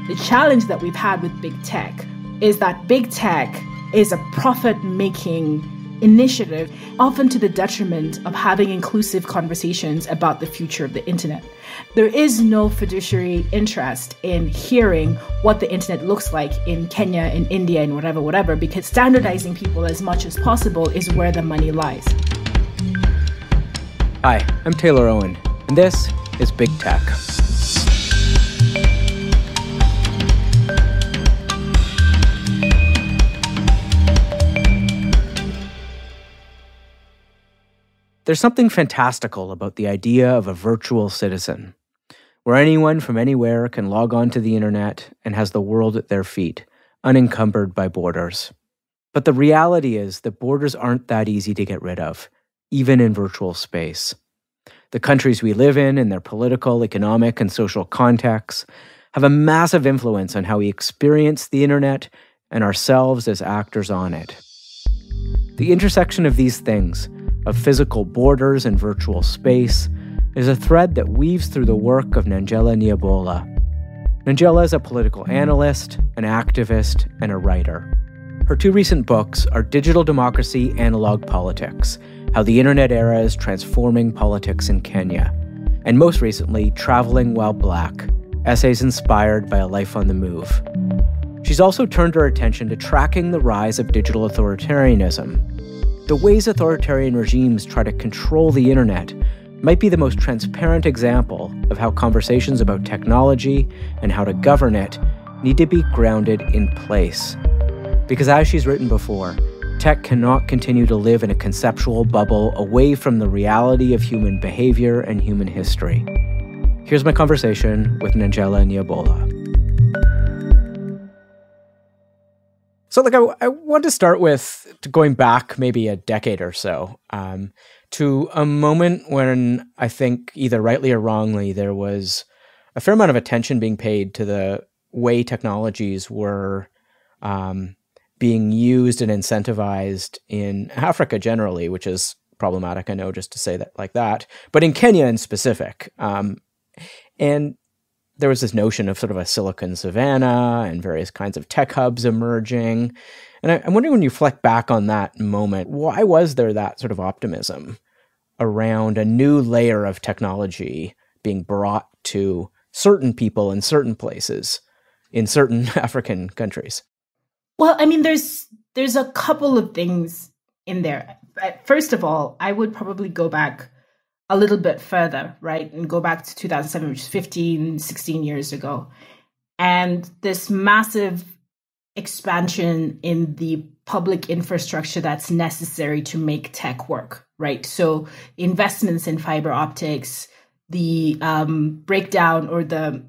The challenge that we've had with big tech is that big tech is a profit-making initiative, often to the detriment of having inclusive conversations about the future of the internet. There is no fiduciary interest in hearing what the internet looks like in Kenya, in India, and whatever, because standardizing people as much as possible is where the money lies. Hi, I'm Taylor Owen, and this is Big Tech. There's something fantastical about the idea of a virtual citizen, where anyone from anywhere can log on to the internet and has the world at their feet, unencumbered by borders. But the reality is that borders aren't that easy to get rid of, even in virtual space. The countries we live in and their political, economic, and social contexts have a massive influence on how we experience the internet and ourselves as actors on it. The intersection of these things, of physical borders and virtual space, is a thread that weaves through the work of Nanjala Nyabola. Nanjala is a political analyst, an activist, and a writer. Her two recent books are Digital Democracy, Analogue Politics, How the Internet Era is Transforming Politics in Kenya, and most recently, Traveling While Black, essays inspired by a life on the move. She's also turned her attention to tracking the rise of digital authoritarianism. The ways authoritarian regimes try to control the internet might be the most transparent example of how conversations about technology and how to govern it need to be grounded in place. Because as she's written before, tech cannot continue to live in a conceptual bubble away from the reality of human behavior and human history. Here's my conversation with Nanjala Nyabola. So I want to start with going back maybe a decade or so to a moment when I think either rightly or wrongly, there was a fair amount of attention being paid to the way technologies were being used and incentivized in Africa generally, which is problematic, I know, just to say that like that, but in Kenya in specific. And there was this notion of sort of a silicon savannah and various kinds of tech hubs emerging. And I'm wondering, when you reflect back on that moment, why was there that sort of optimism around a new layer of technology being brought to certain people in certain places in certain African countries? Well, I mean, there's a couple of things in there. First of all, I would probably go back a little bit further, right? And go back to 2007, which is 15, 16 years ago. And this massive expansion in the public infrastructure that's necessary to make tech work, right? So investments in fiber optics, the breakdown or the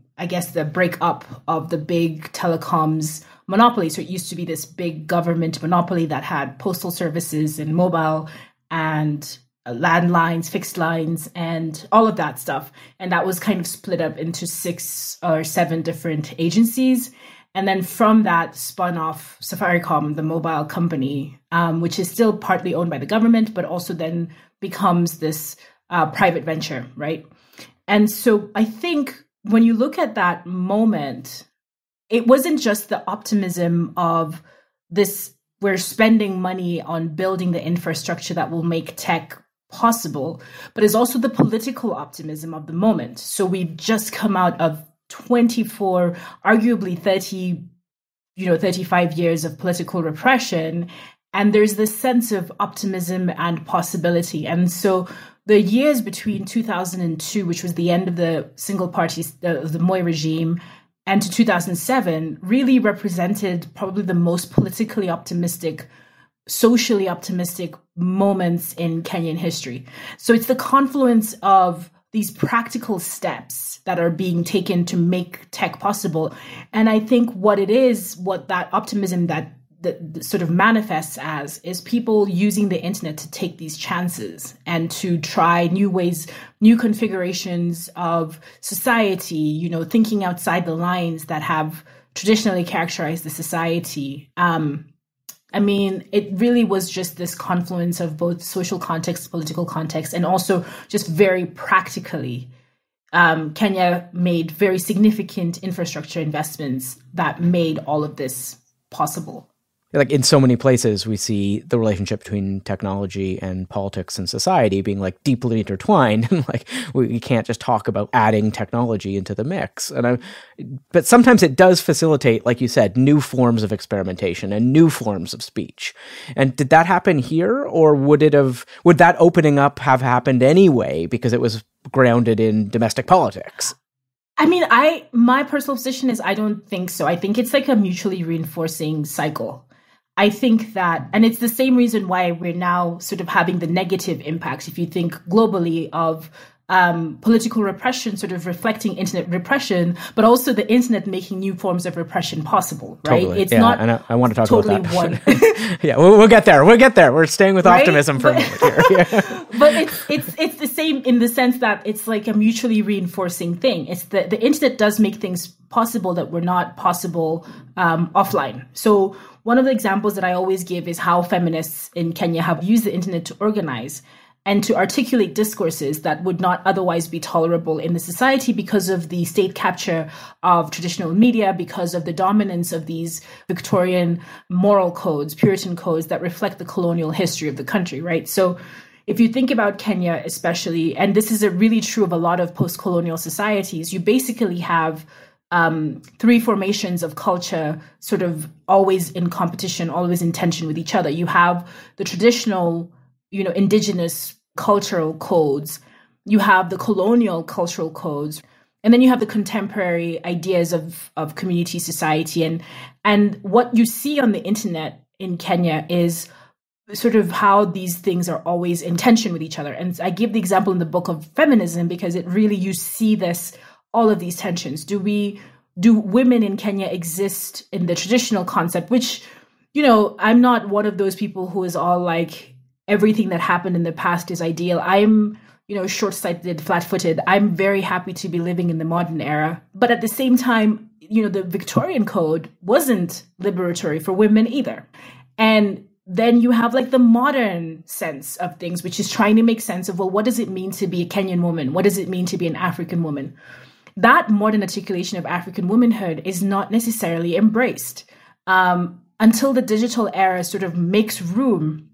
breakup of the big telecoms monopoly. So it used to be this big government monopoly that had postal services and mobile and landlines, fixed lines, and all of that stuff. And that was kind of split up into 6 or 7 different agencies. And then from that spun off Safaricom, the mobile company, which is still partly owned by the government, but also then becomes this private venture, right? And so I think when you look at that moment, it wasn't just the optimism of this, we're spending money on building the infrastructure that will make tech possible, but it's also the political optimism of the moment. So we've just come out of 24, arguably 30, 35 years of political repression. And there's this sense of optimism and possibility. And so the years between 2002, which was the end of the single party, the Moi regime, and to 2007 really represented probably the most politically optimistic, socially optimistic moments in Kenyan history. So it's the confluence of these practical steps that are being taken to make tech possible. And I think what that optimism that sort of manifests as is people using the internet to take these chances and to try new ways, new configurations of society, thinking outside the lines that have traditionally characterized the society. It really was just this confluence of both social context, political context, and also just very practically Kenya made very significant infrastructure investments that made all of this possible. Like in so many places, we see the relationship between technology and politics and society being like deeply intertwined. And like we can't just talk about adding technology into the mix. But sometimes it does facilitate, like you said, new forms of experimentation and new forms of speech. And did that happen here, or would that opening up have happened anyway because it was grounded in domestic politics? I mean, my personal position is I don't think so. I think it's like a mutually reinforcing cycle. I think that, and it's the same reason why we're now sort of having the negative impacts, if you think globally, of political repression sort of reflecting internet repression, but also the internet making new forms of repression possible, right? Totally. It's not and I want to talk totally about one. that. Yeah, we'll get there. We'll get there. We're staying with optimism for a moment here. Yeah. But it's the same in the sense that it's like a mutually reinforcing thing. It's the internet does make things possible that were not possible offline. So one of the examples that I always give is how feminists in Kenya have used the internet to organize and to articulate discourses that would not otherwise be tolerable in the society because of the state capture of traditional media, because of the dominance of these Victorian moral codes, Puritan codes that reflect the colonial history of the country, right? So if you think about Kenya especially, and this is really true of a lot of post-colonial societies, you basically have three formations of culture sort of always in competition, always in tension with each other. You have the traditional, indigenous cultural codes, you have the colonial cultural codes, and then you have the contemporary ideas of community society. And what you see on the internet in Kenya is sort of how these things are always in tension with each other. And I give the example in the book of feminism because it really, you see this, all of these tensions. Do women in Kenya exist in the traditional concept, which, I'm not one of those people who is all like, everything that happened in the past is ideal. I'm, short-sighted, flat-footed. I'm very happy to be living in the modern era. But at the same time, the Victorian code wasn't liberatory for women either. And then you have like the modern sense of things, which is trying to make sense of, well, what does it mean to be a Kenyan woman? What does it mean to be an African woman? That modern articulation of African womanhood is not necessarily embraced until the digital era sort of makes room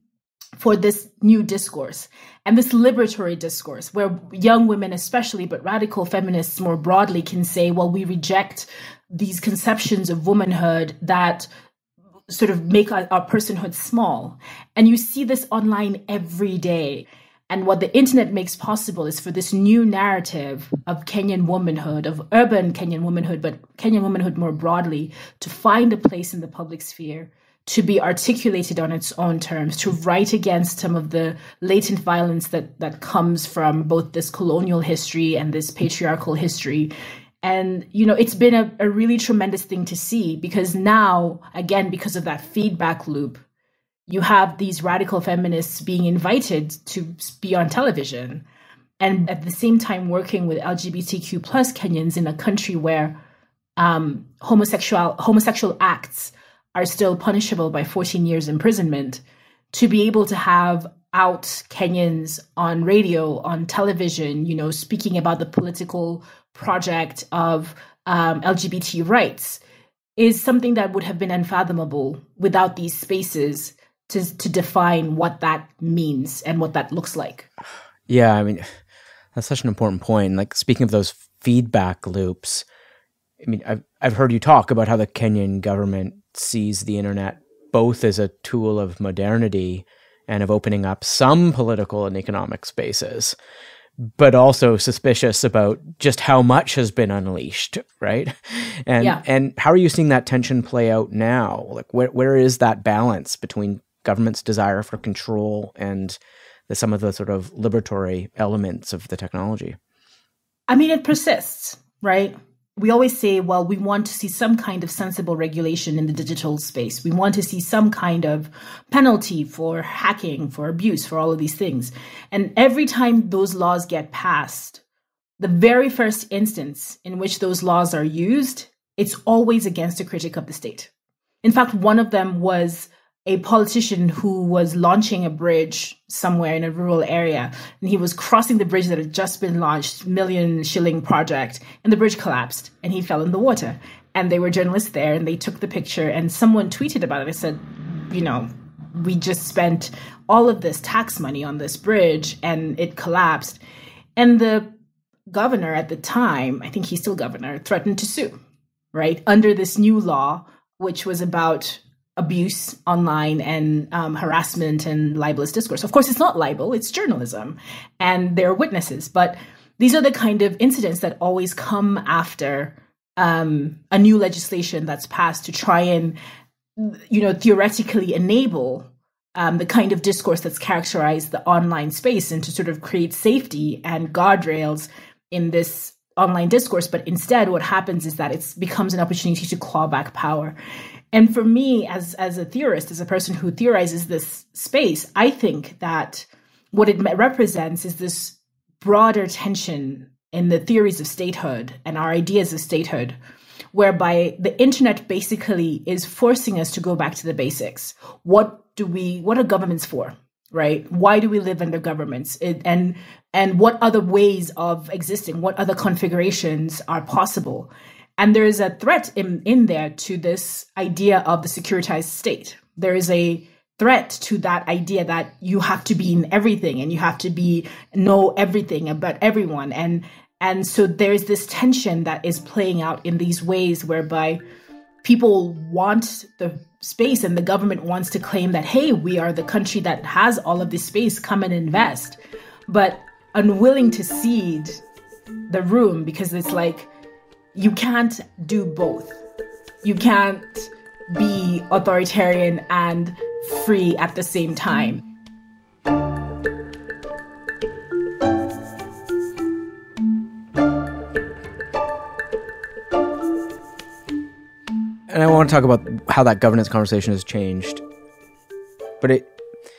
for this new discourse and this liberatory discourse where young women especially, but radical feminists more broadly can say, well, we reject these conceptions of womanhood that sort of make our personhood small. And you see this online every day. And what the internet makes possible is for this new narrative of Kenyan womanhood, of urban Kenyan womanhood, but Kenyan womanhood more broadly, to find a place in the public sphere, to be articulated on its own terms, to write against some of the latent violence that comes from both this colonial history and this patriarchal history. And, it's been a really tremendous thing to see because now, again, because of that feedback loop, you have these radical feminists being invited to be on television and at the same time working with LGBTQ plus Kenyans in a country where homosexual acts are still punishable by 14 years imprisonment, to be able to have out Kenyans on radio, on television, speaking about the political project of LGBT rights is something that would have been unfathomable without these spaces to define what that means and what that looks like. Yeah, I mean, that's such an important point. Like, speaking of those feedback loops, I mean, I've heard you talk about how the Kenyan government sees the internet both as a tool of modernity and of opening up some political and economic spaces, but also suspicious about just how much has been unleashed, right? And how are you seeing that tension play out now? Like, where is that balance between government's desire for control and some of the sort of liberatory elements of the technology? I mean, it persists, right? We always say, well, we want to see some kind of sensible regulation in the digital space. We want to see some kind of penalty for hacking, for abuse, for all of these things. And every time those laws get passed, the very first instance in which those laws are used, it's always against a critic of the state. In fact, one of them was a politician who was launching a bridge somewhere in a rural area, and he was crossing the bridge that had just been launched, million-shilling project, and the bridge collapsed, and he fell in the water. And there were journalists there, and they took the picture, and someone tweeted about it. They said, we just spent all of this tax money on this bridge, and it collapsed. And the governor at the time, I think he's still governor, threatened to sue, right, under this new law, which was about abuse online and harassment and libelous discourse. Of course, it's not libel, it's journalism, and there are witnesses. But these are the kind of incidents that always come after a new legislation that's passed to try and, theoretically enable the kind of discourse that's characterized the online space and to sort of create safety and guardrails in this online discourse. But instead, what happens is that it becomes an opportunity to claw back power. And for me, as a theorist, as a person who theorizes this space, I think that what it represents is this broader tension in the theories of statehood and our ideas of statehood, whereby the internet basically is forcing us to go back to the basics. What are governments for, right? Why do we live under governments? And what other ways of existing, what other configurations are possible? And there is a threat in there to this idea of the securitized state. There is a threat to that idea that you have to be in everything and you have to know everything about everyone. And so there's this tension that is playing out in these ways whereby people want the space and the government wants to claim that, hey, we are the country that has all of this space, come and invest, but unwilling to cede the room because it's like, you can't do both. You can't be authoritarian and free at the same time. And I want to talk about how that governance conversation has changed. But it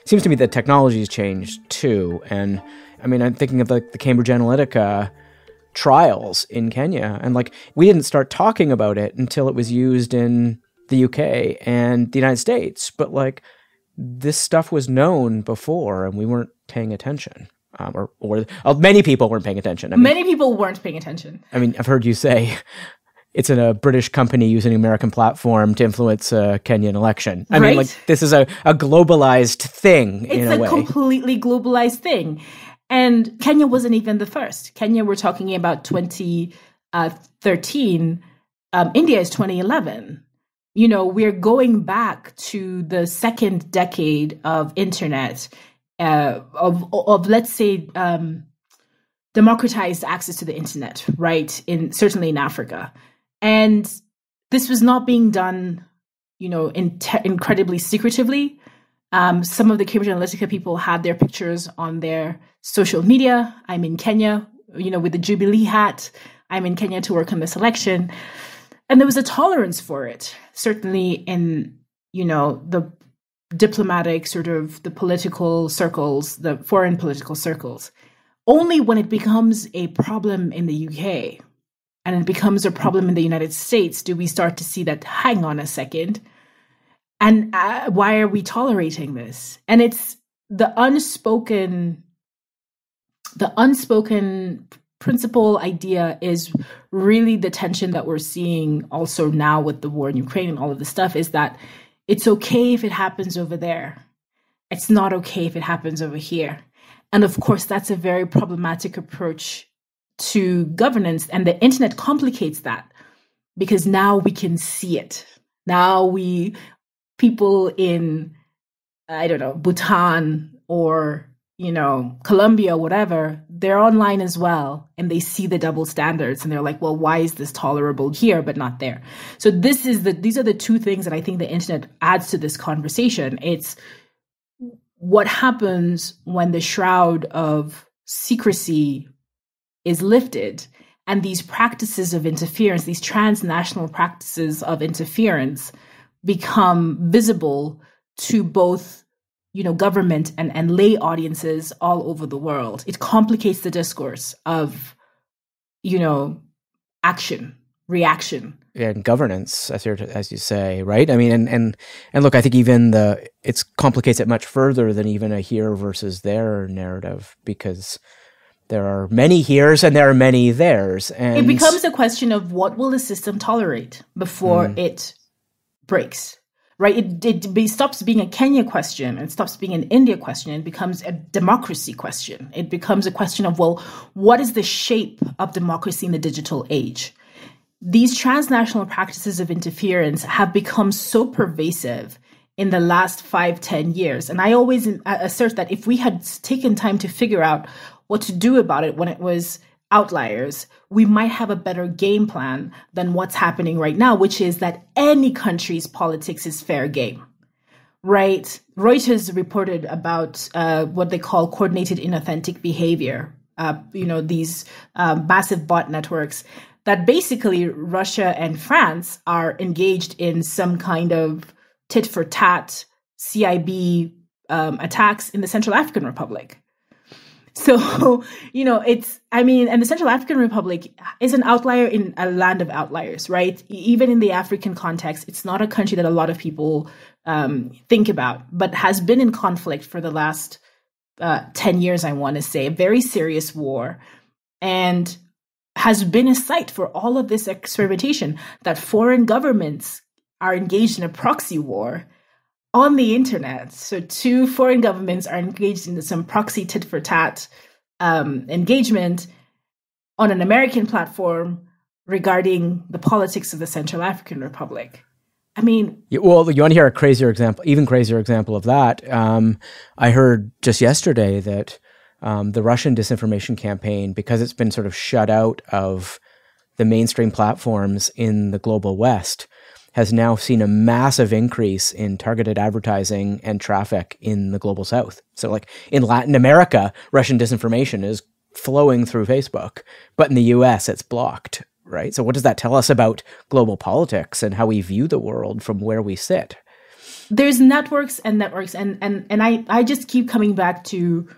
seems to me that technology has changed too. And I mean, I'm thinking of the Cambridge Analytica trials in Kenya. And we didn't start talking about it until it was used in the UK and the United States. But this stuff was known before and we weren't paying attention. Or many people weren't paying attention. Many people weren't paying attention. I mean, I've heard you say it's a British company using an American platform to influence a Kenyan election. I mean, this is a globalized thing in a way. It's a completely globalized thing. And Kenya wasn't even the first. Kenya, we're talking about 2013. India is 2011. We're going back to the second decade of internet, of let's say, democratized access to the internet, right? Certainly in Africa. And this was not being done, incredibly secretively. Some of the Cambridge Analytica people had their pictures on their social media. I'm in Kenya, with the Jubilee hat. I'm in Kenya to work on this election. And there was a tolerance for it, certainly in, the diplomatic sort of the political circles, the foreign political circles. Only when it becomes a problem in the UK and it becomes a problem in the United States do we start to see that, hang on a second, and why are we tolerating this? And it's the unspoken principal idea is really the tension that we're seeing also now with the war in Ukraine and all of this stuff, is that it's okay if it happens over there. It's not okay if it happens over here. And of course, that's a very problematic approach to governance. And the internet complicates that because now we can see it. Now people in, I don't know, Bhutan or, Colombia, whatever, they're online as well. And they see the double standards and they're like, well, why is this tolerable here, but not there? So these are the two things that I think the internet adds to this conversation. It's what happens when the shroud of secrecy is lifted and these practices of interference, these transnational practices of interference become visible to both government and lay audiences all over the world. It complicates the discourse of, action, reaction, and governance, as you say, right? I mean, and look, I think even it complicates it much further than even a here versus there narrative, because there are many heres and there are many theirs. And it becomes a question of what will the system tolerate before it breaks, right? It stops being a Kenya question and stops being an India question. It becomes a democracy question. It becomes a question of, well, what is the shape of democracy in the digital age? These transnational practices of interference have become so pervasive in the last 5-10 years. And I always assert that if we had taken time to figure out what to do about it when it was outliers, we might have a better game plan than what's happening right now, which is that any country's politics is fair game, right? Reuters reported about what they call coordinated inauthentic behavior, these massive bot networks that basically Russia and France are engaged in some kind of tit for tat CIB attacks in the Central African Republic. So, and the Central African Republic is an outlier in a land of outliers, right? Even in the African context, it's not a country that a lot of people think about, but has been in conflict for the last 10 years, I want to say, a very serious war, and has been a site for all of this experimentation that foreign governments are engaged in a proxy war on the internet. So 2 foreign governments are engaged in some proxy tit for tat engagement on an American platform regarding the politics of the Central African Republic. I mean, well, you want to hear a even crazier example of that? I heard just yesterday that the Russian disinformation campaign, because it's been sort of shut out of the mainstream platforms in the global West, has now seen a massive increase in targeted advertising and traffic in the global South. So like in Latin America, Russian disinformation is flowing through Facebook, but in the US it's blocked, right? So what does that tell us about global politics and how we view the world from where we sit? There's networks, and I just keep coming back to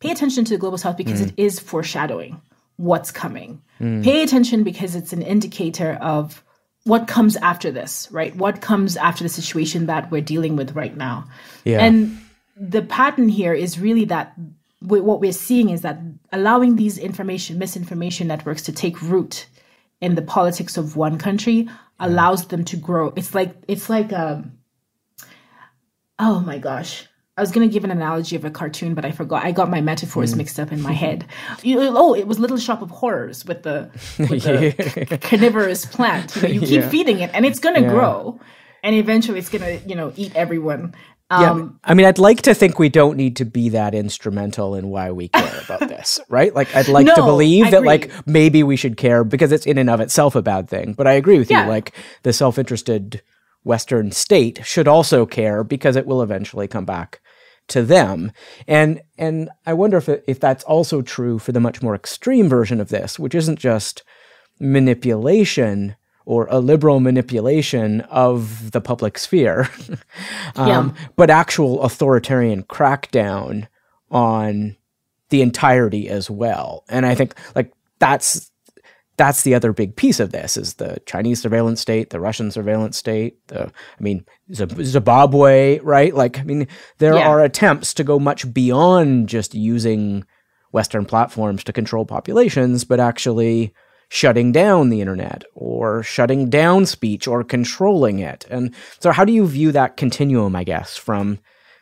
pay attention to the global South because it is foreshadowing what's coming. Pay attention because it's an indicator of what comes after this, right? What comes after the situation that we're dealing with right now. Yeah. And the pattern here is really that what we're seeing is that allowing these misinformation networks to take root in the politics of one country allows them to grow. It's like, oh my gosh. I was going to give an analogy of a cartoon, but I forgot. I got my metaphors mixed up in my head. It was Little Shop of Horrors with the carnivorous plant. You keep feeding it, and it's going to grow, and eventually it's going to, eat everyone. I mean, I'd like to think we don't need to be that instrumental in why we care about this, right? Like, I'd like to believe that, like, maybe we should care because it's in and of itself a bad thing. But I agree with you. Like, the self-interested Western state should also care because it will eventually come back to them. And I wonder if that's also true for the much more extreme version of this, which isn't just manipulation or a liberal manipulation of the public sphere, but actual authoritarian crackdown on the entirety as well. And I think like that's the other big piece of this is the Chinese surveillance state, the Russian surveillance state, Zimbabwe, right? Like, I mean, there are attempts to go much beyond just using Western platforms to control populations, but actually shutting down the internet or shutting down speech or controlling it. And so how do you view that continuum, I guess, from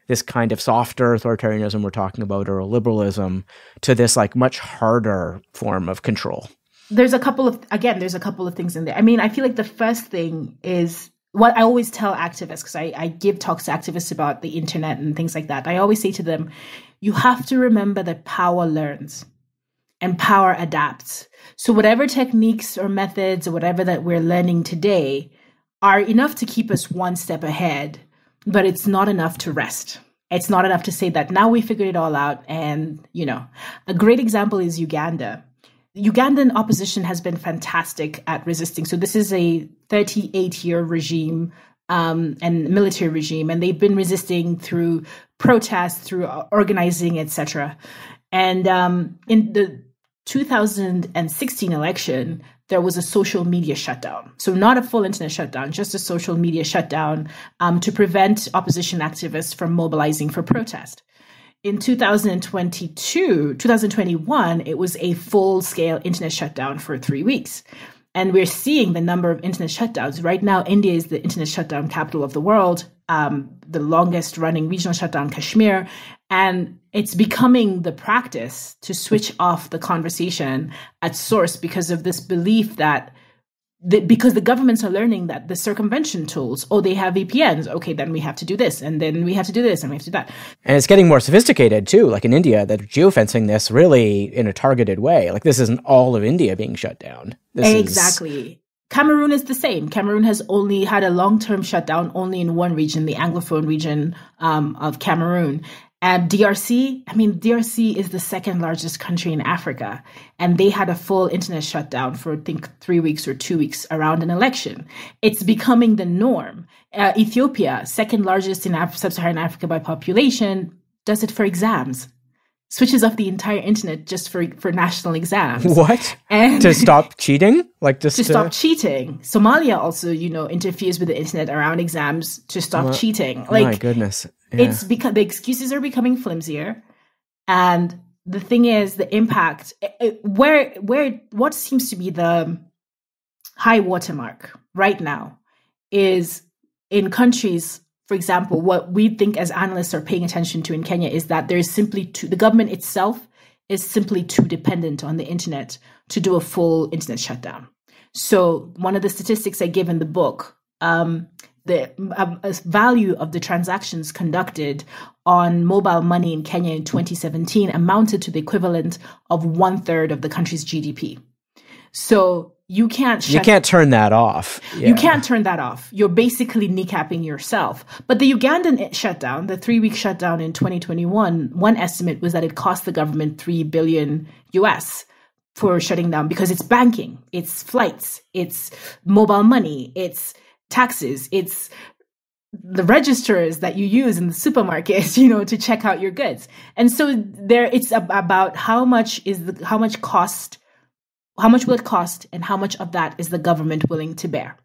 this kind of softer authoritarianism we're talking about or liberalism to this like much harder form of control? There's a couple of things in there. I mean, I feel like the first thing is what I always tell activists, because I give talks to activists about the internet and things like that. I always say to them, you have to remember that power learns and power adapts. So whatever techniques or methods or whatever that we're learning today are enough to keep us one step ahead, but it's not enough to rest. It's not enough to say that now we figured it all out. And, a great example is Uganda. Ugandan opposition has been fantastic at resisting. So this is a 38-year regime and military regime, and they've been resisting through protests, through organizing, etc. And in the 2016 election, there was a social media shutdown. So not a full internet shutdown, just a social media shutdown to prevent opposition activists from mobilizing for protest. In 2021, it was a full-scale internet shutdown for 3 weeks. And we're seeing the number of internet shutdowns. Right now, India is the internet shutdown capital of the world, the longest running regional shutdown, Kashmir. And it's becoming the practice to switch off the conversation at source because of this belief that because the governments are learning that the circumvention tools, they have VPNs. Okay, then we have to do this, and then we have to do this, and we have to do that. And it's getting more sophisticated too. Like in India, they're geofencing this really in a targeted way. Like this isn't all of India being shut down. Exactly. Cameroon is the same. Cameroon has only had a long-term shutdown only in one region, the Anglophone region of Cameroon. And DRC is the second largest country in Africa. And they had a full internet shutdown for, I think, 3 weeks or 2 weeks around an election. It's becoming the norm. Ethiopia, second largest in Sub-Saharan Africa by population, does it for exams. Switches off the entire internet just for national exams. What? And to stop cheating? To stop cheating. Somalia also, interferes with the internet around exams to stop cheating. My goodness. Yeah. It's because the excuses are becoming flimsier. And the thing is, the impact, what seems to be the high watermark right now is in countries. For example, what we think as analysts are paying attention to in Kenya is that there is simply the government itself is simply too dependent on the internet to do a full internet shutdown. So one of the statistics I give in the book, the value of the transactions conducted on mobile money in Kenya in 2017 amounted to the equivalent of 1/3 of the country's GDP. So you can't turn that off. Yeah. You can't turn that off. You're basically kneecapping yourself. But the Ugandan shutdown, the 3-week shutdown in 2021, one estimate was that it cost the government $3 billion US for shutting down because it's banking, it's flights, it's mobile money, it's taxes, it's the registers that you use in the supermarket, to check out your goods. And so it's about how much will it cost, and how much of that is the government willing to bear?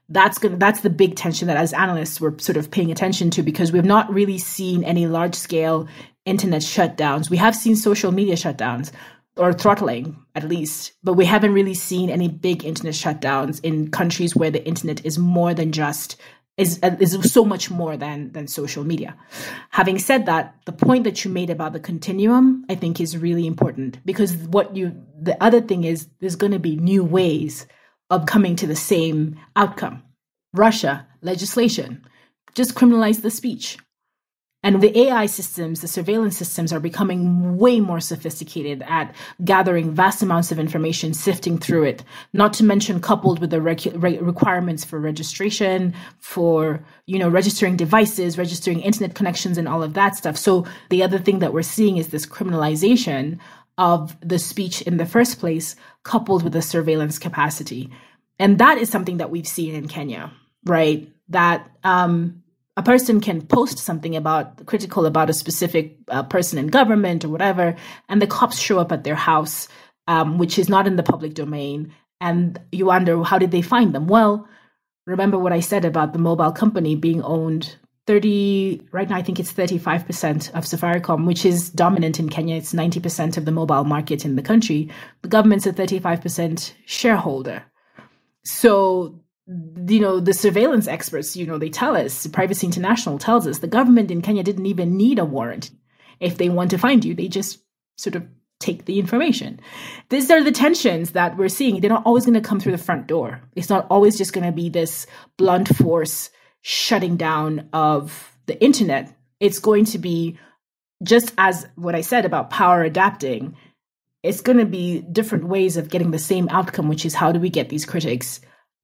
That's the big tension that as analysts we're sort of paying attention to, because we've not really seen any large scale internet shutdowns. We have seen social media shutdowns or throttling at least, but we haven't really seen any big internet shutdowns in countries where the internet is more than just is so much more than social media. Having said that, the point that you made about the continuum, I think, is really important, because the other thing is there's going to be new ways of coming to the same outcome. Russia, legislation, just criminalize the speech. And the AI systems, the surveillance systems are becoming way more sophisticated at gathering vast amounts of information, sifting through it, not to mention coupled with the requirements for registration, for, registering devices, registering internet connections and all of that stuff. So the other thing that we're seeing is this criminalization of the speech in the first place, coupled with the surveillance capacity. And that is something that we've seen in Kenya, right? That, a person can post something critical about a specific person in government or whatever, and the cops show up at their house, which is not in the public domain. And you wonder, how did they find them? Well, remember what I said about the mobile company being owned right now I think it's 35% of Safaricom, which is dominant in Kenya. It's 90% of the mobile market in the country. The government's a 35% shareholder. So the surveillance experts, they tell us, Privacy International tells us, the government in Kenya didn't even need a warrant. If they want to find you, they just sort of take the information. These are the tensions that we're seeing. They're not always going to come through the front door. It's not always just going to be this blunt force shutting down of the internet. It's going to be, just as what I said about power adapting, it's going to be different ways of getting the same outcome, which is how do we get these critics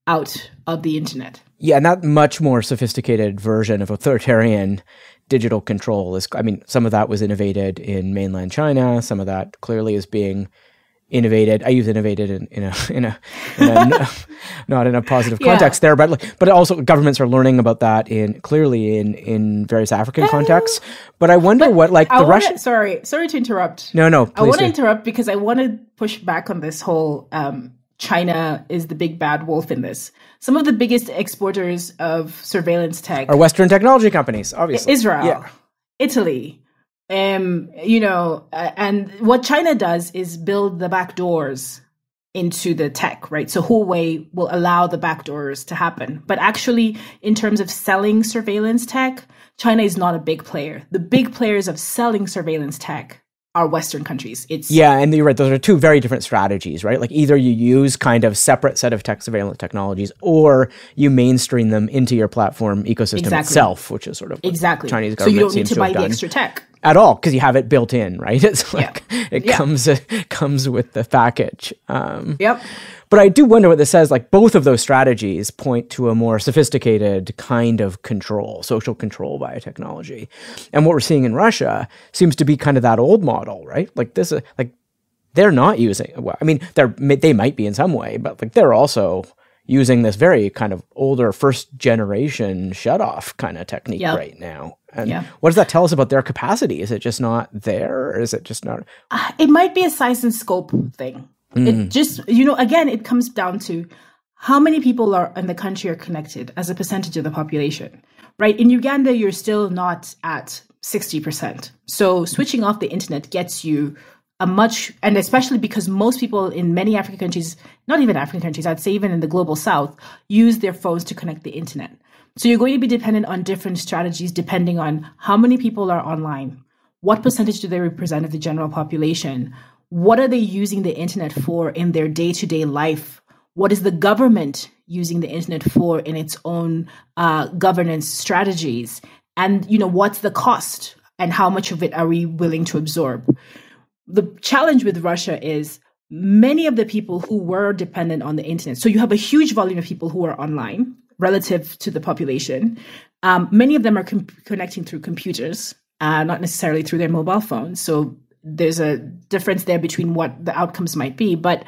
out of the internet. Yeah, and that much more sophisticated version of authoritarian digital control some of that was innovated in mainland China. Some of that clearly is being innovated. I use innovated in a not in a positive context there, but also governments are learning about that clearly in various African contexts. But I wonder Russian. Sorry to interrupt. No, I want to interrupt because I want to push back on this whole China is the big bad wolf in this. Some of the biggest exporters of surveillance tech are Western technology companies, obviously. Israel, Italy. And what China does is build the back doors into the tech, right? So Huawei will allow the back doors to happen. But actually, in terms of selling surveillance tech, China is not a big player. The big players of selling surveillance tech are Western countries. And you're right. Those are two very different strategies, right? Like either you use kind of separate set of surveillance technologies, or you mainstream them into your platform ecosystem itself, which is sort of what the Chinese government seems to have done. So you don't need to buy the extra tech at all, because you have it built in, right? It's like it comes with the package. But I do wonder what this says. Like both of those strategies point to a more sophisticated kind of control, social control via technology. And what we're seeing in Russia seems to be kind of that old model, right? Like this, like they're not using. Well, I mean, they might be in some way, but like they're also using this very kind of older first generation shutoff kind of technique right now. And what does that tell us about their capacity? Is it just not there, or is it just not? It might be a size and scope thing. It just, again, it comes down to how many people are in the country are connected as a percentage of the population, right? In Uganda, you're still not at 60%. So switching off the internet gets you and especially because most people in many African countries, not even African countries, I'd say even in the global South, use their phones to connect the internet. So you're going to be dependent on different strategies depending on how many people are online, what percentage do they represent of the general population, what are they using the internet for in their day-to-day life? What is the government using the internet for in its own governance strategies? And, what's the cost and how much of it are we willing to absorb? The challenge with Russia is many of the people who were dependent on the internet. So you have a huge volume of people who are online relative to the population. Many of them are connecting through computers, not necessarily through their mobile phones. So there's a difference there between what the outcomes might be. But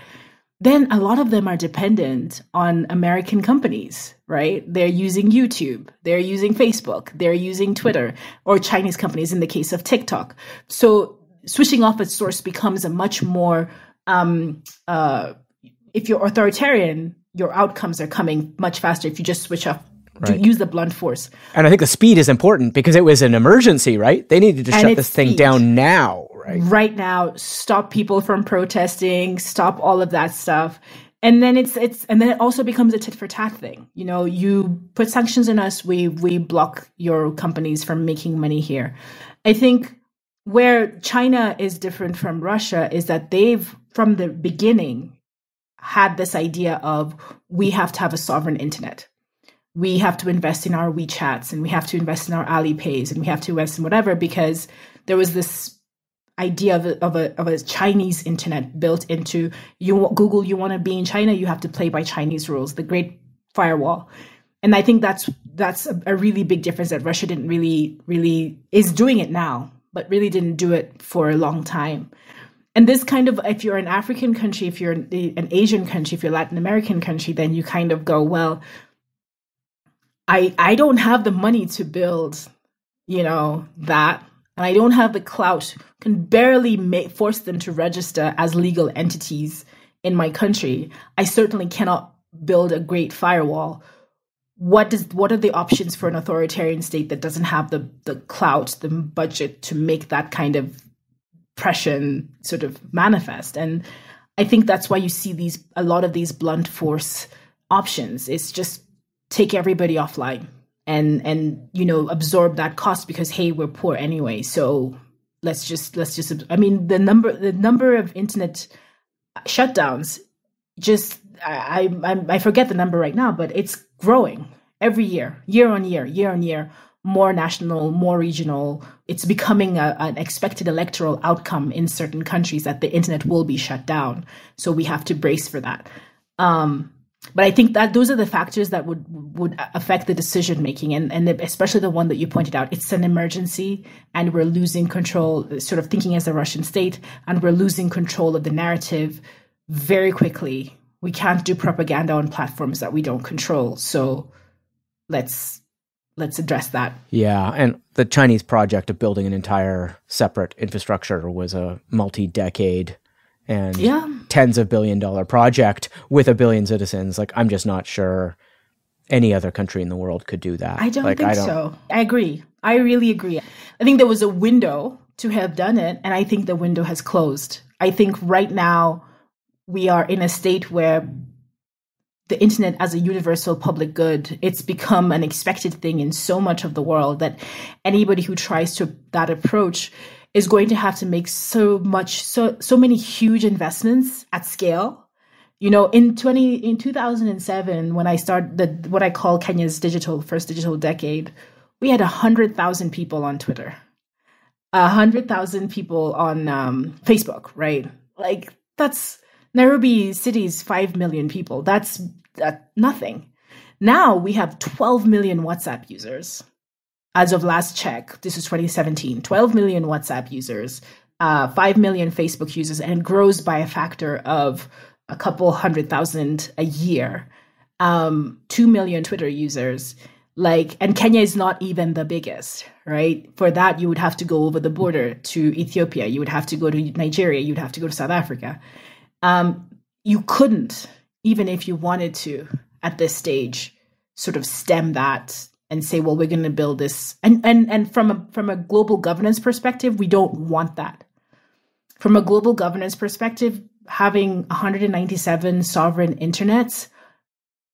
then a lot of them are dependent on American companies, right? They're using YouTube, they're using Facebook, they're using Twitter, or Chinese companies in the case of TikTok. So switching off its source becomes a much more, if you're authoritarian, your outcomes are coming much faster if you just switch off. To use the blunt force. And I think the speed is important because it was an emergency, right? They needed to shut this thing down now, right? Right now, stop people from protesting, stop all of that stuff. And then and then it also becomes a tit for tat thing. You put sanctions on us, we block your companies from making money here. I think where China is different from Russia is that they've, from the beginning, had this idea of we have to have a sovereign internet. We have to invest in our WeChats, and we have to invest in our Alipays, and we have to invest in whatever, because there was this idea of a Chinese internet built into Google. You want to be in China, you have to play by Chinese rules, the Great Firewall. And I think that's a really big difference that Russia didn't really is doing it now, but really didn't do it for a long time. And this kind of, if you're an African country, if you're an Asian country, if you're a Latin American country, then you kind of go, well, I don't have the money to build, that, and I don't have the clout, can barely force them to register as legal entities in my country. I certainly cannot build a great firewall. What are the options for an authoritarian state that doesn't have the clout, the budget to make that kind of oppression sort of manifest? And I think that's why you see a lot of these blunt force options. It's just take everybody offline and absorb that cost because, hey, we're poor anyway. So let's just I mean, the number of internet shutdowns, just I forget the number right now, but it's growing every year on year, more national, more regional. It's becoming an expected electoral outcome in certain countries that the internet will be shut down. So we have to brace for that. But I think that those are the factors that would affect the decision making, and especially the one that you pointed out. It's an emergency, and we're losing control, sort of thinking as a Russian state, and we're losing control of the narrative very quickly. We can't do propaganda on platforms that we don't control. So let's address that. Yeah, and the Chinese project of building an entire separate infrastructure was a multi-decade and tens of $billion project with 1 billion citizens. Like, I'm just not sure any other country in the world could do that. I don't think so. I agree. I really agree. I think there was a window to have done it, and I think the window has closed. I think right now we are in a state where the internet as a universal public good, it's become an expected thing in so much of the world that anybody who tries to that approach is going to have to make so many huge investments at scale. You know, in 2007, when I started what I call Kenya's first digital decade, we had 100,000 people on Twitter, 100,000 people on Facebook, right? Like, that's Nairobi City's 5 million people. That's nothing. Now we have 12 million WhatsApp users. As of last check, this is 2017, 12 million WhatsApp users, 5 million Facebook users, and it grows by a factor of a couple 100,000 a year, 2 million Twitter users. And Kenya is not even the biggest, right? For that, you would have to go over the border to Ethiopia. You would have to go to Nigeria. You'd have to go to South Africa. You couldn't, even if you wanted to, at this stage, sort of stem that and say, well, we're going to build this. And from a global governance perspective, we don't want that. From a global governance perspective, having 197 sovereign internets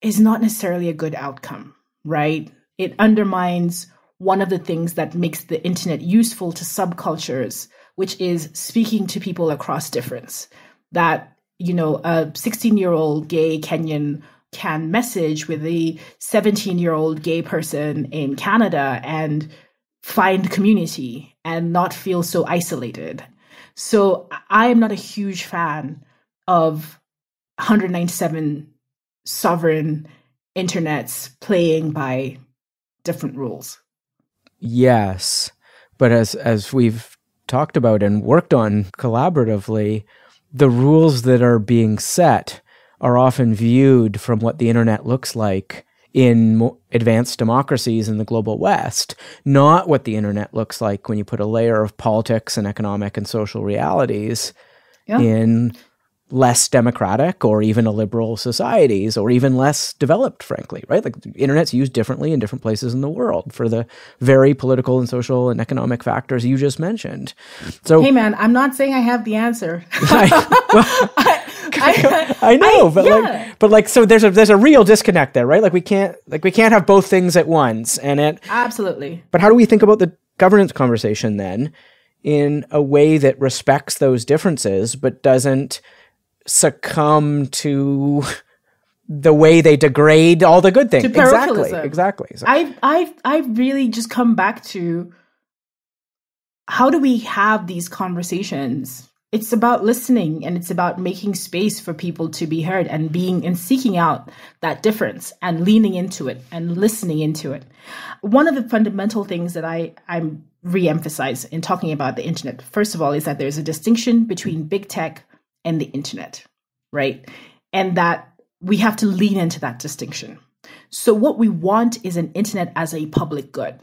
is not necessarily a good outcome, right? It undermines one of the things that makes the internet useful to subcultures, which is speaking to people across difference. That, you know, a 16-year-old gay Kenyan can message with a 17-year-old gay person in Canada and find community and not feel so isolated. So I am not a huge fan of 197 sovereign internets playing by different rules. Yes, but as we've talked about and worked on collaboratively, the rules that are being set are often viewed from what the internet looks like in advanced democracies in the global West, not what the internet looks like when you put a layer of politics and economic and social realities in less democratic or even illiberal societies, or even less developed, frankly, right? Like, the internet's used differently in different places in the world for the very political and social and economic factors you just mentioned. So, hey man, I'm not saying I have the answer. I know, so there's a real disconnect there, right? Like, we can't have both things at once, absolutely. But how do we think about the governance conversation then in a way that respects those differences but doesn't succumb to the way they degrade all the good things? Exactly. So, I really just come back to, how do we have these conversations? It's about listening, and it's about making space for people to be heard and seeking out that difference and leaning into it and listening into it. One of the fundamental things that I'm re-emphasize in talking about the internet, first of all, is that there's a distinction between big tech and the internet, right? And that we have to lean into that distinction. So what we want is an internet as a public good,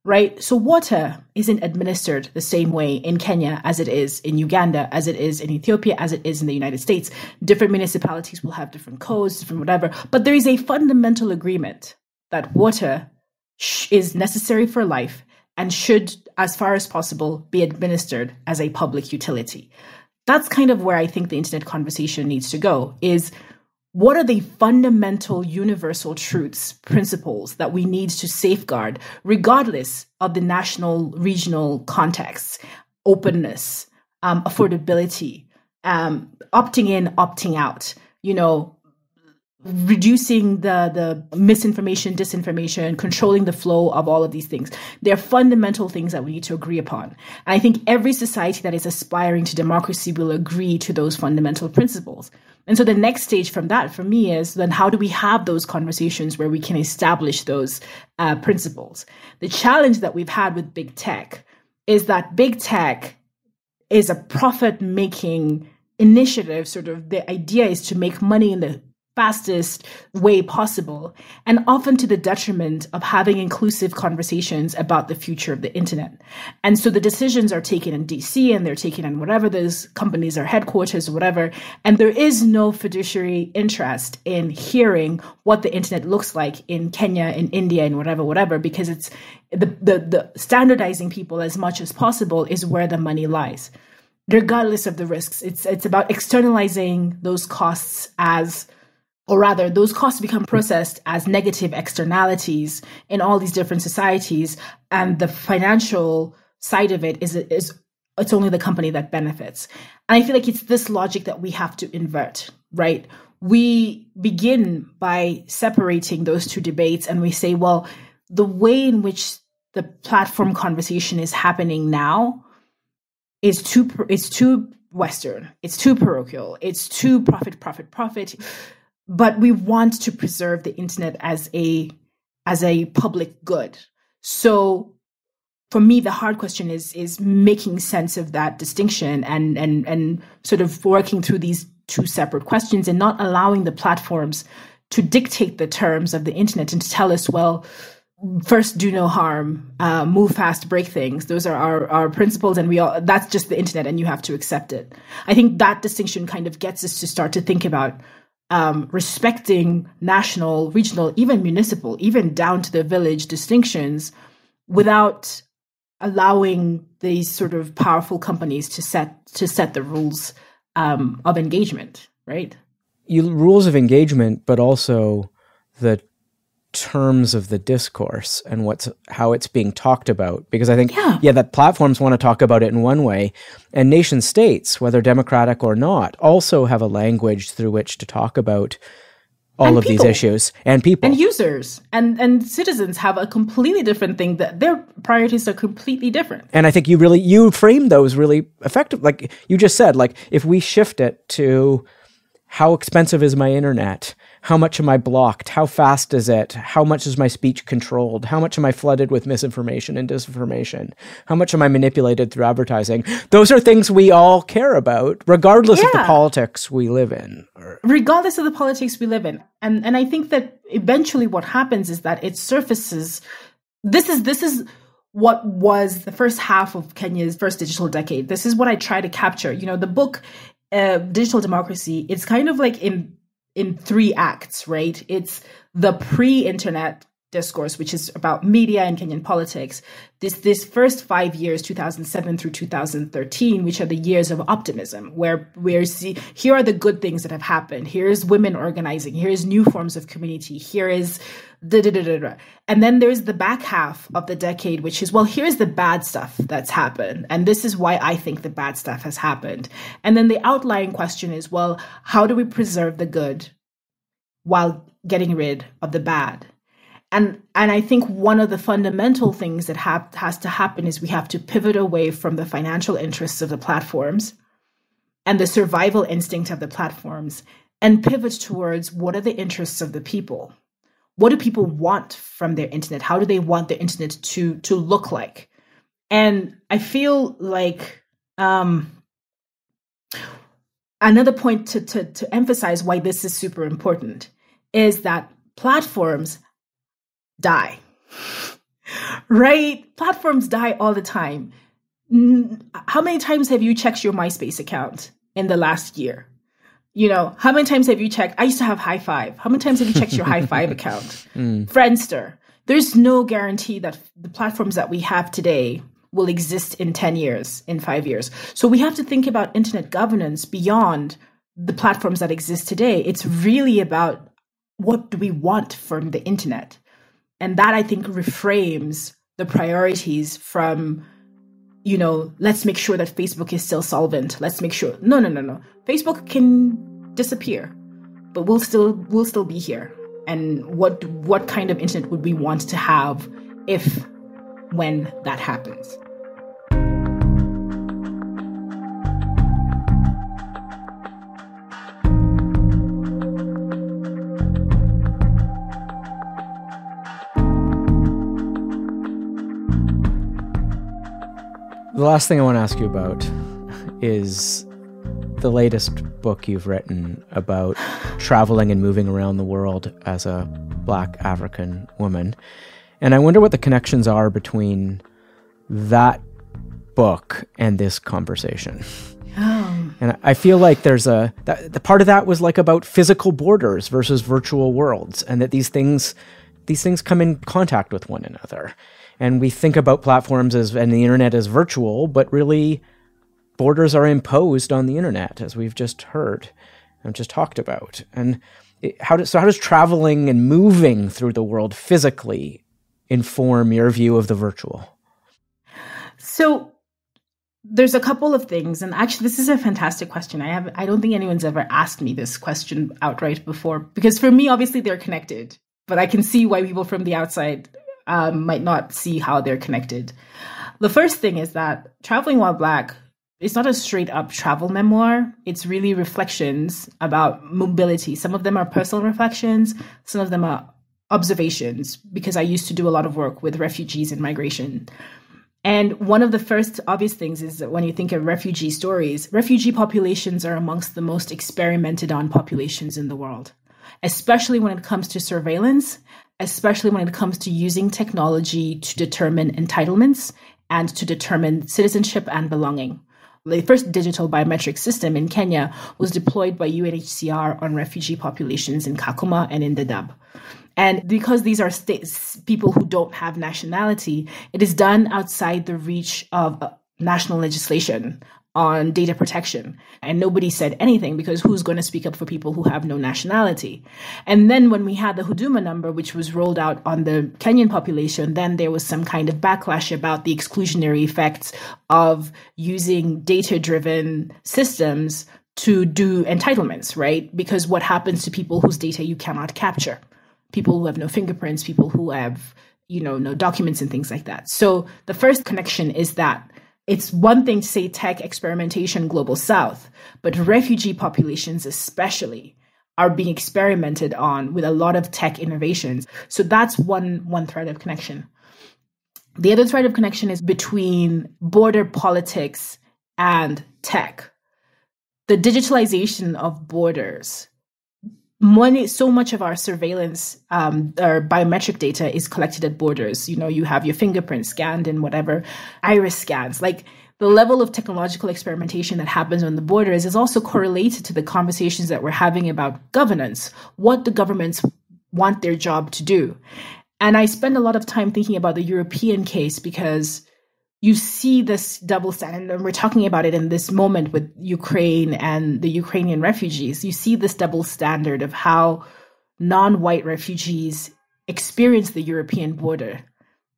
right? So water isn't administered the same way in Kenya as it is in Uganda, as it is in Ethiopia, as it is in the United States. Different municipalities will have different codes, different whatever, but there is a fundamental agreement that water is necessary for life and should, as far as possible, be administered as a public utility. That's kind of where I think the internet conversation needs to go, is what are the fundamental universal truths, principles that we need to safeguard, regardless of the national, regional context, openness, affordability, opting in, opting out, reducing the misinformation, disinformation, controlling the flow of all of these things. They're fundamental things that we need to agree upon. And I think every society that is aspiring to democracy will agree to those fundamental principles. And so the next stage from that, for me, is then how do we have those conversations where we can establish those principles? The challenge that we've had with big tech is that big tech is a profit-making initiative. Sort of the idea is to make money in the fastest way possible, and often to the detriment of having inclusive conversations about the future of the internet. And so the decisions are taken in DC, and they're taken in whatever those companies are headquarters or whatever. And there is no fiduciary interest in hearing what the internet looks like in Kenya, in India, and whatever, because it's the standardizing people as much as possible is where the money lies, regardless of the risks. It's about externalizing those costs those costs become processed as negative externalities in all these different societies. And the financial side of it is it's only the company that benefits. And I feel like it's this logic that we have to invert, right? We begin by separating those two debates, and we say, well, the way in which the platform conversation is happening now is too Western, it's too parochial, it's too profit. But we want to preserve the internet as a public good. So for me, the hard question is making sense of that distinction and sort of working through these two separate questions, and not allowing the platforms to dictate the terms of the internet and to tell us, well, first, do no harm, move fast, break things. Those are our principles, and that's just the internet, and you have to accept it. I think that distinction kind of gets us to start to think about respecting national, regional, even municipal, even down to the village distinctions, without allowing these sort of powerful companies to set the rules of engagement, right? Rules of engagement, but also the terms of the discourse and how it's being talked about. Because I think, that platforms want to talk about it in one way, and nation states, whether democratic or not, also have a language through which to talk about all of these issues, and people. And users and citizens have a completely different thing, that their priorities are completely different. And I think you framed those really effective. Like you just said, like if we shift it to how expensive is my internet? How much am I blocked? How fast is it? How much is my speech controlled? How much am I flooded with misinformation and disinformation? How much am I manipulated through advertising? Those are things we all care about, regardless of the politics we live in. Regardless of the politics we live in. And I think that eventually what happens is that it surfaces. This is what was the first half of Kenya's first digital decade. This is what I try to capture. The book, Digital Democracy, it's kind of like in three acts, right? It's the pre-internet discourse, which is about media and Kenyan politics. This first 5 years, 2007 through 2013, which are the years of optimism, where here are the good things that have happened. Here's women organizing. Here's new forms of community. Here is And then there's the back half of the decade, which is, well, here's the bad stuff that's happened. And this is why I think the bad stuff has happened. And then the outlying question is, well, how do we preserve the good while getting rid of the bad? And I think one of the fundamental things that has to happen is we have to pivot away from the financial interests of the platforms and the survival instinct of the platforms, and pivot towards what are the interests of the people. What do people want from their internet? How do they want their internet to look like? And I feel like another point to emphasize why this is super important is that platforms die, right? Platforms die all the time. How many times have you checked your MySpace account in the last year? How many times have you checked? I used to have High Five. How many times have you checked your High Five account? Friendster. There's no guarantee that the platforms that we have today will exist in 10 years, in 5 years. So we have to think about internet governance beyond the platforms that exist today. It's really about what do we want from the internet? And that, I think, reframes the priorities from, let's make sure that Facebook is still solvent. Let's make sure. No. Facebook can disappear, but we'll still be here. And what kind of internet would we want to have when that happens? The last thing I want to ask you about is the latest book you've written about traveling and moving around the world as a Black African woman. And I wonder what the connections are between that book and this conversation. Oh. And I feel like there's the part of that was like about physical borders versus virtual worlds, and that these things come in contact with one another. And we think about platforms and the internet as virtual, but really borders are imposed on the internet, as we've just heard and just talked about. And how does traveling and moving through the world physically inform your view of the virtual? So there's a couple of things, and actually this is a fantastic question. I don't think anyone's ever asked me this question outright before, because for me, obviously they're connected, but I can see why people from the outside might not see how they're connected. The first thing is that Traveling While Black, it's not a straight up travel memoir. It's really reflections about mobility. Some of them are personal reflections. Some of them are observations, because I used to do a lot of work with refugees and migration. And one of the first obvious things is that when you think of refugee stories, refugee populations are amongst the most experimented on populations in the world, especially when it comes to surveillance, especially when it comes to using technology to determine entitlements and to determine citizenship and belonging. The first digital biometric system in Kenya was deployed by UNHCR on refugee populations in Kakuma and in Dadaab. And because these are people who don't have nationality, it is done outside the reach of national legislation on data protection. And nobody said anything, because who's going to speak up for people who have no nationality? And then when we had the Huduma number, which was rolled out on the Kenyan population, then there was some kind of backlash about the exclusionary effects of using data-driven systems to do entitlements, right? Because what happens to people whose data you cannot capture? People who have no fingerprints, people who have, no documents and things like that. So the first connection is that it's one thing to say tech, experimentation, global south, but refugee populations especially are being experimented on with a lot of tech innovations. So that's one thread of connection. The other thread of connection is between border politics and tech. The digitalization of borders. So much of our surveillance or biometric data is collected at borders. You have your fingerprint scanned and whatever, iris scans. Like, the level of technological experimentation that happens on the borders is also correlated to the conversations that we're having about governance, what the governments want their job to do. And I spend a lot of time thinking about the European case, because you see this double standard, and we're talking about it in this moment with Ukraine and the Ukrainian refugees. You see this double standard of how non-white refugees experience the European border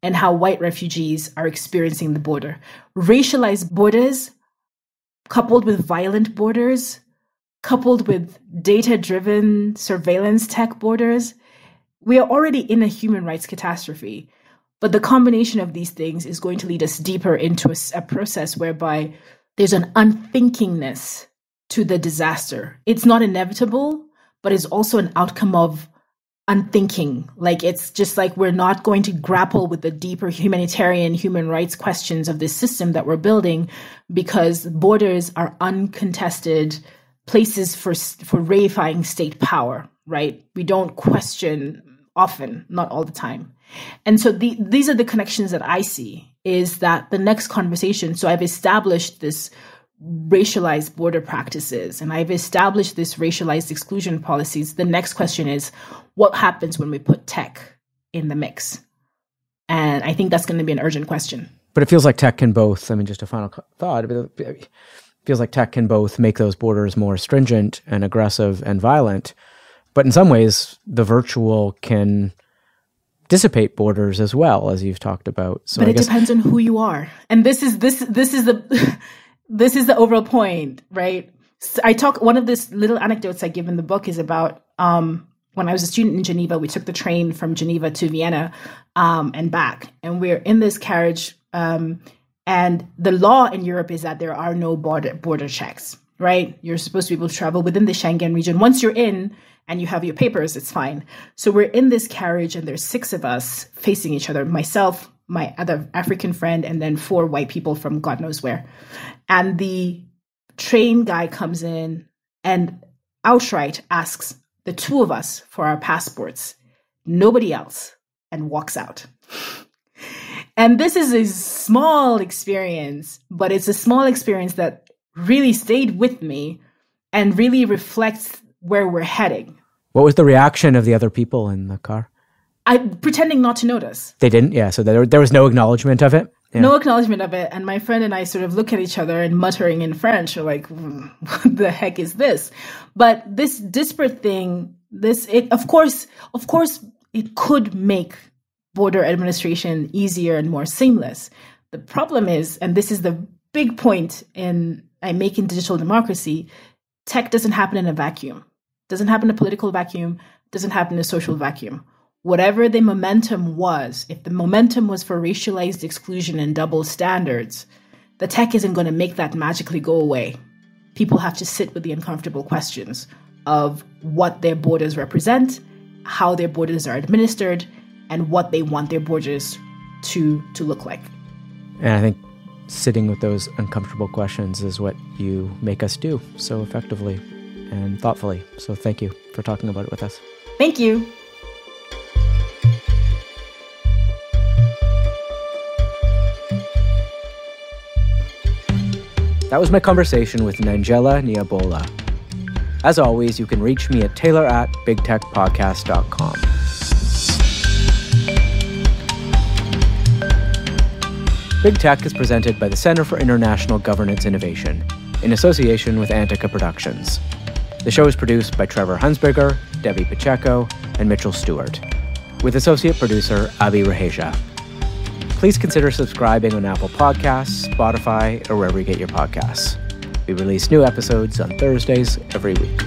and how white refugees are experiencing the border. Racialized borders, coupled with violent borders, coupled with data-driven surveillance tech borders. We are already in a human rights catastrophe. But the combination of these things is going to lead us deeper into a process whereby there's an unthinkingness to the disaster. It's not inevitable, but it's also an outcome of unthinking. Like, it's just like we're not going to grapple with the deeper humanitarian human rights questions of this system that we're building, because borders are uncontested places for reifying state power, right? We don't question often, not all the time. And so these are the connections that I see, is that the next conversation, so I've established this racialized border practices and I've established this racialized exclusion policies. The next question is, what happens when we put tech in the mix? And I think that's going to be an urgent question. But it feels like tech can both, just a final thought, it feels like tech can both make those borders more stringent and aggressive and violent. But in some ways, the virtual can dissipate borders as well, as you've talked about. So but it depends on who you are, and this is the overall point, right? So one of this little anecdotes I give in the book is about when I was a student in Geneva. We took the train from Geneva to Vienna and back, and we're in this carriage. And the law in Europe is that there are no border checks, right? You're supposed to be able to travel within the Schengen region. Once you're in and you have your papers, it's fine. So we're in this carriage and there's 6 of us facing each other, myself, my other African friend, and then 4 white people from God knows where. And the train guy comes in and outright asks the two of us for our passports, nobody else, and walks out. And this is a small experience, but it's a small experience that really stayed with me and really reflects where we're heading. What was the reaction of the other people in the car? Pretending not to notice. They didn't? Yeah, so there was no acknowledgement of it? Yeah. No acknowledgement of it. And my friend and I sort of look at each other and muttering in French, we're like, what the heck is this? But this disparate thing, of course, it could make border administration easier and more seamless. The problem is, and this is the big point I make in digital democracy, tech doesn't happen in a vacuum. Doesn't happen in a political vacuum, doesn't happen in a social vacuum. Whatever the momentum was, if the momentum was for racialized exclusion and double standards, the tech isn't going to make that magically go away. People have to sit with the uncomfortable questions of what their borders represent, how their borders are administered, and what they want their borders to look like. And I think sitting with those uncomfortable questions is what you make us do so effectively and thoughtfully. So thank you for talking about it with us. Thank you. That was my conversation with Nanjala Nyabola. As always, you can reach me at taylor@bigtechpodcast.com. Big Tech is presented by the Center for International Governance Innovation in association with Antica Productions. The show is produced by Trevor Hunsberger, Debbie Pacheco, and Mitchell Stewart, with associate producer Abi Raheja. Please consider subscribing on Apple Podcasts, Spotify, or wherever you get your podcasts. We release new episodes on Thursdays every week.